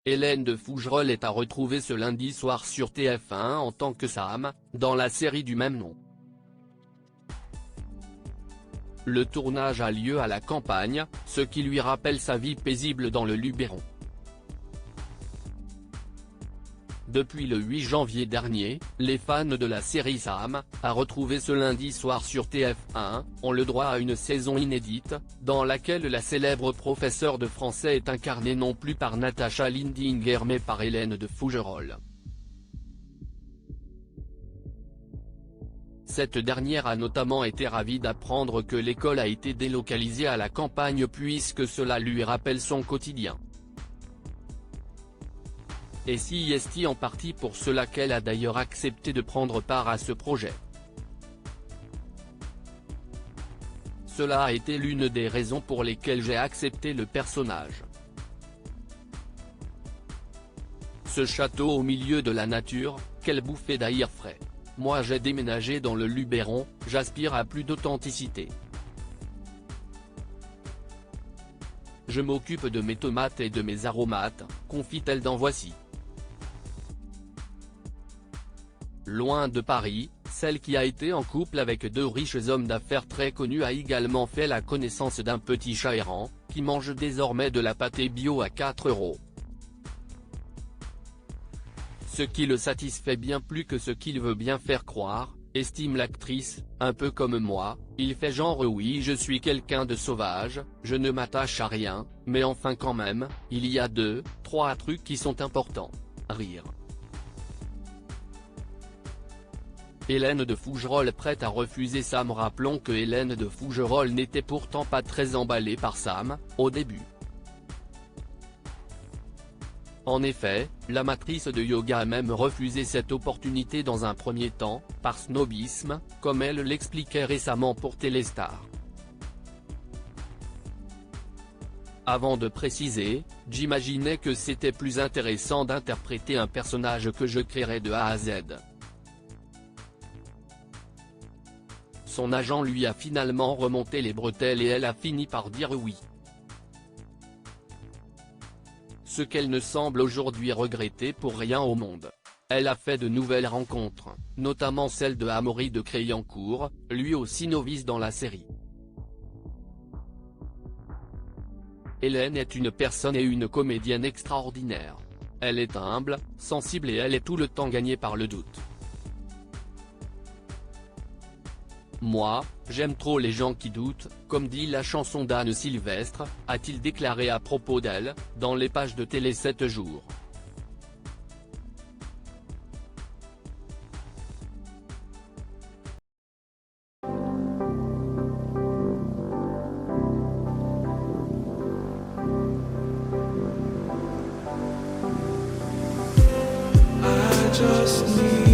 Hélène de Fougerolles est à retrouver ce lundi soir sur TF1 en tant que Sam, dans la série du même nom. Le tournage a lieu à la campagne, ce qui lui rappelle sa vie paisible dans le Luberon. Depuis le 8 janvier dernier, les fans de la série Sam, à retrouver ce lundi soir sur TF1, ont le droit à une saison inédite, dans laquelle la célèbre professeure de français est incarnée non plus par Natacha Lindinger mais par Hélène de Fougerolles. Cette dernière a notamment été ravie d'apprendre que l'école a été délocalisée à la campagne puisque cela lui rappelle son quotidien. Et si est en partie pour cela qu'elle a d'ailleurs accepté de prendre part à ce projet. Cela a été l'une des raisons pour lesquelles j'ai accepté le personnage. Ce château au milieu de la nature, quelle bouffée d'air frais. Moi j'ai déménagé dans le Luberon, j'aspire à plus d'authenticité. Je m'occupe de mes tomates et de mes aromates, confie-t-elle dans Voici. Loin de Paris, celle qui a été en couple avec deux riches hommes d'affaires très connus a également fait la connaissance d'un petit chat errant, qui mange désormais de la pâtée bio à 4 €. Ce qui le satisfait bien plus que ce qu'il veut bien faire croire, estime l'actrice, un peu comme moi, il fait genre oui je suis quelqu'un de sauvage, je ne m'attache à rien, mais enfin quand même, il y a 2-3 trucs qui sont importants. Rire. Hélène de Fougerolles prête à refuser Sam. Rappelons que Hélène de Fougerolles n'était pourtant pas très emballée par Sam, au début. En effet, l'amatrice de yoga a même refusé cette opportunité dans un premier temps, par snobisme, comme elle l'expliquait récemment pour Téléstar. Avant de préciser, j'imaginais que c'était plus intéressant d'interpréter un personnage que je créerais de A à Z. Son agent lui a finalement remonté les bretelles et elle a fini par dire oui. Ce qu'elle ne semble aujourd'hui regretter pour rien au monde. Elle a fait de nouvelles rencontres, notamment celle de Amaury de Créancourt, lui aussi novice dans la série. Hélène est une personne et une comédienne extraordinaire. Elle est humble, sensible et elle est tout le temps gagnée par le doute. Moi, j'aime trop les gens qui doutent, comme dit la chanson d'Anne Sylvestre, a-t-il déclaré à propos d'elle, dans les pages de Télé 7 jours. I just need